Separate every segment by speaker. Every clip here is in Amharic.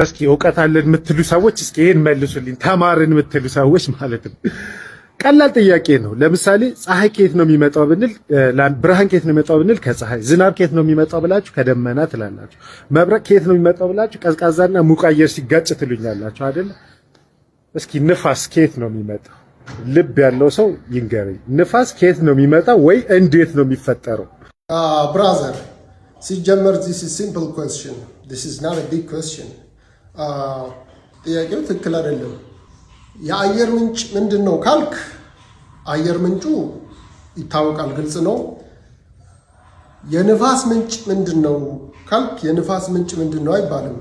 Speaker 1: እስኪ እውቀት አለን የምትሉ ሰዎች እስኪ ይሄን መልሱልኝ። ተማርን የምትሉ ሰዎች ማለት ነው። ቀላል ጥያቄ ነው። ለምሳሌ ፀሐይ ከየት ነው የሚመጣው ብንል፣ ብርሃን ከየት ነው የሚመጣው ብንል ከፀሐይ። ዝናብ ከየት ነው የሚመጣው ብላችሁ ከደመና ትላላችሁ። መብረቅ ከየት ነው የሚመጣው ብላችሁ ቀዝቃዛና ሙቅ አየር ሲጋጭ ትሉኛላችሁ አይደል? እስኪ ንፋስ ከየት ነው የሚመጣው? ልብ ያለው ሰው ይንገረኝ። ንፋስ ከየት ነው የሚመጣው ወይ እንዴት ነው የሚፈጠረው?
Speaker 2: ብራዘር ሲጀመር this is simple question. This is not a big question. ጥያቄው ትክክል አይደለም። የአየር ምንጭ ምንድነው ካልክ አየር ምንጩ ይታወቃል፣ ግልጽ ነው። የንፋስ ምንጭ ምንድነው ካልክ የንፋስ ምንጭ ምንድነው አይባልም።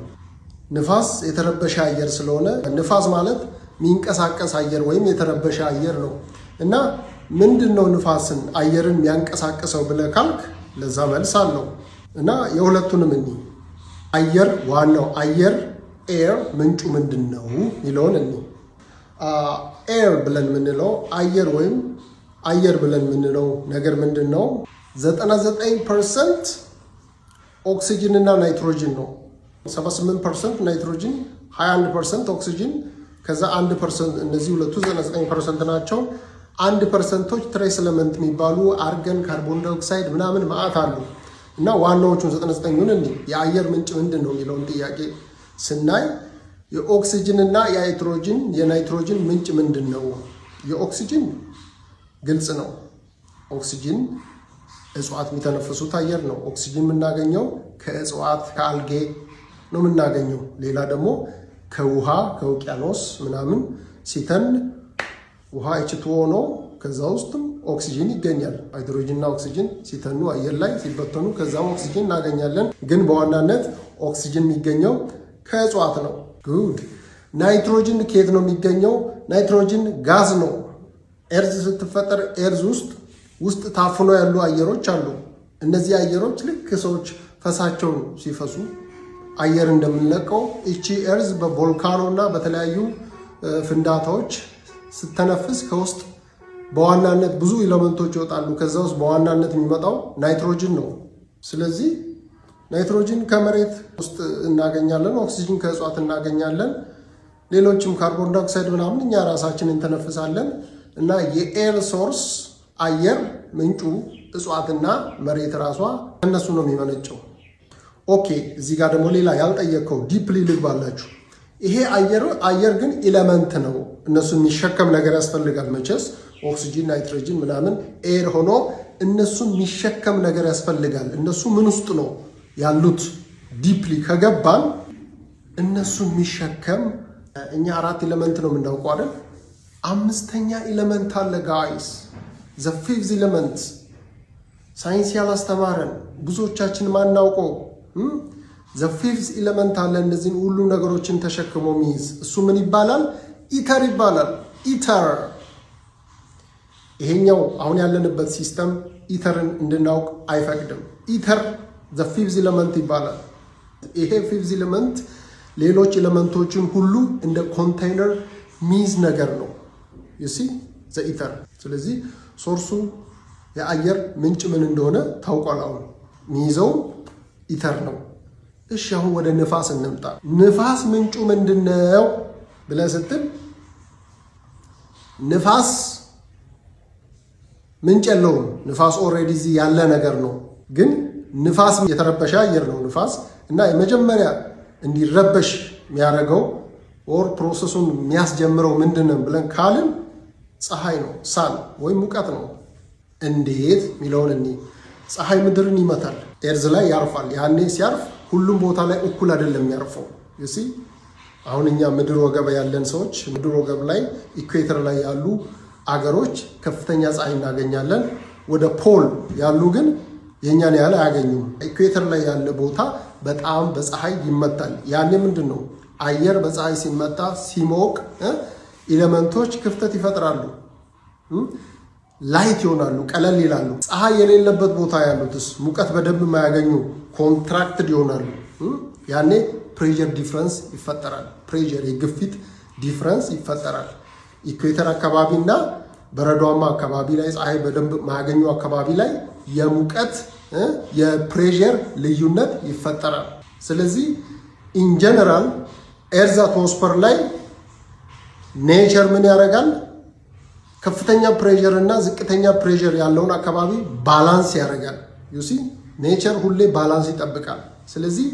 Speaker 2: ንፋስ የተረበሸ አየር ስለሆነ ንፋስ ማለት ሚንቀሳቀስ አየር ወይም የተረበሸ አየር ነው። እና ምንድነው ንፋስን አየርን የሚያንቀሳቅሰው ብለህ ካልክ ለዛ መልስ አለው። እና የሁለቱንም አየር ዋናው አየር ኤር ምንጩ ምንድነው ይለውን ኤር ብለን ምንለው አየር ወይም አየር ብለን ምንለው ነገር ምንድነው? 99% ኦክሲጅን እና ናይትሮጅን ነው። 78% ናይትሮጅን፣ 21% ኦክሲጅን፣ ከዛ 1% እነዚህ ሁለቱ 99% ናቸው። 1%ቶች ትሬስ ኤሌመንት የሚባሉ አርገን፣ ካርቦን ዳይኦክሳይድ ምናምን ማአት አሉ። እና ዋናዎቹን 99ን የአየር ምንጭ ምንድነው የሚለውን ጥያቄ ስናይ የኦክሲጅን እና የናይትሮጅን ምንጭ ምንድነው? የኦክሲጅን ግልጽ ነው። ኦክሲጅን እጽዋት የሚተነፍሱት አየር ነው። ኦክሲጅን የምናገኘው ከእጽዋት ከአልጌ ነው የምናገኘው። ሌላ ደግሞ ከውሃ ከውቅያኖስ ምናምን ሲተን ውሃ H2O ነው። ከዛ ውስጥም ኦክሲጅን ይገኛል። ሃይድሮጅንና ኦክሲጅን ሲተኑ አየር ላይ ሲበተኑ ከዛም ኦክሲጅን እናገኛለን። ግን በዋናነት ኦክሲጅን የሚገኘው ከእጽዋት ነው። ጉድ። ናይትሮጅን ከየት ነው የሚገኘው? ናይትሮጅን ጋዝ ነው። ኤርዝ ስትፈጠር ኤርዝ ውስጥ ታፍኖ ያሉ አየሮች አሉ። እነዚህ አየሮች ልክ ሰዎች ፈሳቸውን ሲፈሱ አየር እንደምንለቀው እቺ ኤርዝ በቮልካኖ እና በተለያዩ ፍንዳታዎች ስተነፍስ ከውስጥ በዋናነት ብዙ ኤሌመንቶች ይወጣሉ። ከዛ ውስጥ በዋናነት የሚመጣው ናይትሮጅን ነው። ስለዚህ ናይትሮጅን ከመሬት ውስጥ እናገኛለን፣ ኦክሲጅን ከእጽዋት እናገኛለን፣ ሌሎችም ካርቦን ዳይኦክሳይድ ምናምን እኛ ራሳችን እንተነፍሳለን። እና የኤር ሶርስ አየር ምንጩ እጽዋትና መሬት ራሷ ከነሱ ነው የሚመነጨው። ኦኬ፣ እዚህ ጋር ደግሞ ሌላ ያልጠየቀው ዲፕሊ ልግባላችሁ። ይሄ አየር ግን ኤሌመንት ነው። እነሱ የሚሸከም ነገር ያስፈልጋል። መቼስ ኦክሲጅን ናይትሮጅን ምናምን ኤር ሆኖ እነሱን የሚሸከም ነገር ያስፈልጋል። እነሱ ምን ውስጥ ነው ያሉት? ዲፕሊ ከገባን እነሱን የሚሸከም እኛ 4 ኤሌመንት ነው የምናውቀው አይደል? 5ኛ ኤሌመንት አለ ጋይስ፣ ዘ ፊፍዝ ኤሌመንት። ሳይንስ ያላስተማረን ብዙዎቻችን ማናውቀው ዘ ፊፍዝ ኤሌመንት አለ። እነዚህን ሁሉ ነገሮችን ተሸክሞ የሚይዝ እሱ ምን ይባላል? ኢተር ይባላል። ኢተር። ይሄኛው አሁን ያለንበት ሲስተም ኢተርን እንድናውቅ አይፈቅድም። ኢተር ዘ ፊፍዝ ኤሌመንት ይባላል። ይሄ ፊፍዝ ኤሌመንት ሌሎች ኤሌመንቶችን ሁሉ እንደ ኮንቴይነር ሚዝ ነገር ነው። ዩ ሲ ዘ ኢተር። ስለዚህ ሶርሱ የአየር ምንጭ ምን እንደሆነ ታውቋል። አሁን ሚይዘው ኢተር ነው። እሺ፣ አሁን ወደ ንፋስ እንምጣ። ንፋስ ምንጩ ምንድነው ብለህ ስትል ንፋስ ምንጭ የለውም። ንፋስ ኦልሬዲ እዚህ ያለ ነገር ነው። ግን ንፋስ የተረበሸ አየር ነው ንፋስ። እና የመጀመሪያ እንዲረበሽ የሚያደርገው ኦር ፕሮሰሱን የሚያስጀምረው ምንድነው ብለን ካልን ፀሐይ ነው፣ ሳን ወይም ሙቀት ነው። እንዴት የሚለውን ፀሐይ ምድርን ይመታል፣ ኤርዝ ላይ ያርፋል። ያኔ ሲያርፍ ሁሉም ቦታ ላይ እኩል አይደለም የሚያርፈው። ዩሲ አሁን እኛ ምድር ወገብ ያለን ሰዎች ምድር ወገብ ላይ ኢኩዌተር ላይ ያሉ አገሮች ከፍተኛ ፀሐይ እናገኛለን። ወደ ፖል ያሉ ግን የኛን ያህል አያገኙም። ኢኩዌተር ላይ ያለ ቦታ በጣም በፀሐይ ይመታል። ያኔ ምንድነው አየር በፀሐይ ሲመታ ሲሞቅ ኤሌመንቶች ክፍተት ይፈጥራሉ፣ ላይት ይሆናሉ፣ ቀለል ይላሉ። ፀሐይ የሌለበት ቦታ ያሉትስ ሙቀት በደንብ የማያገኙ ኮንትራክትድ ይሆናሉ። ያኔ ፕሬሸር ዲፍረንስ ይፈጠራል። ፕሬሸር የግፊት ዲፍረንስ ይፈጠራል። ኢኩዌተር አካባቢና በረዷማ አካባቢ ላይ ፀሐይ በደንብ ማያገኙ አካባቢ ላይ የሙቀት የፕሬሸር ልዩነት ይፈጠራል። ስለዚህ ኢን ጀነራል ኤርዝ አትሞስፈር ላይ ኔቸር ምን ያደርጋል? ከፍተኛ ፕሬሸር እና ዝቅተኛ ፕሬሸር ያለውን አካባቢ ባላንስ ያደርጋል። ዩሲ ኔቸር ሁሌ ባላንስ ይጠብቃል። ስለዚህ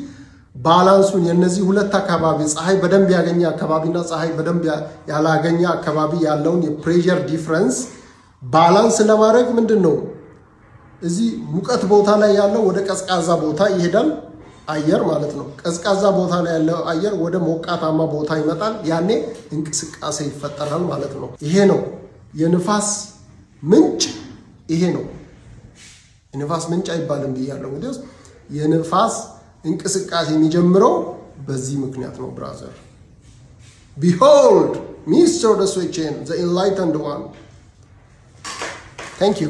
Speaker 2: ባላንሱን የነዚህ ሁለት አካባቢ ፀሐይ በደንብ ያገኘ አካባቢና ፀሐይ በደንብ ያላገኘ አካባቢ ያለውን የፕሬሸር ዲፍረንስ ባላንስ ለማድረግ ምንድን ነው እዚህ ሙቀት ቦታ ላይ ያለው ወደ ቀዝቃዛ ቦታ ይሄዳል፣ አየር ማለት ነው። ቀዝቃዛ ቦታ ላይ ያለው አየር ወደ ሞቃታማ ቦታ ይመጣል። ያኔ እንቅስቃሴ ይፈጠራል ማለት ነው። ይሄ ነው የንፋስ ምንጭ። ይሄ ነው የንፋስ ምንጭ አይባልም ብያለሁ። እንግዲህ የንፋስ እንቅስቃሴ የሚጀምረው በዚህ ምክንያት ነው። ብራዘር ቢሆልድ ሚስተር ደ ስዊችን ዘ ኢንላይተንድ ዋን። ታንክ ዩ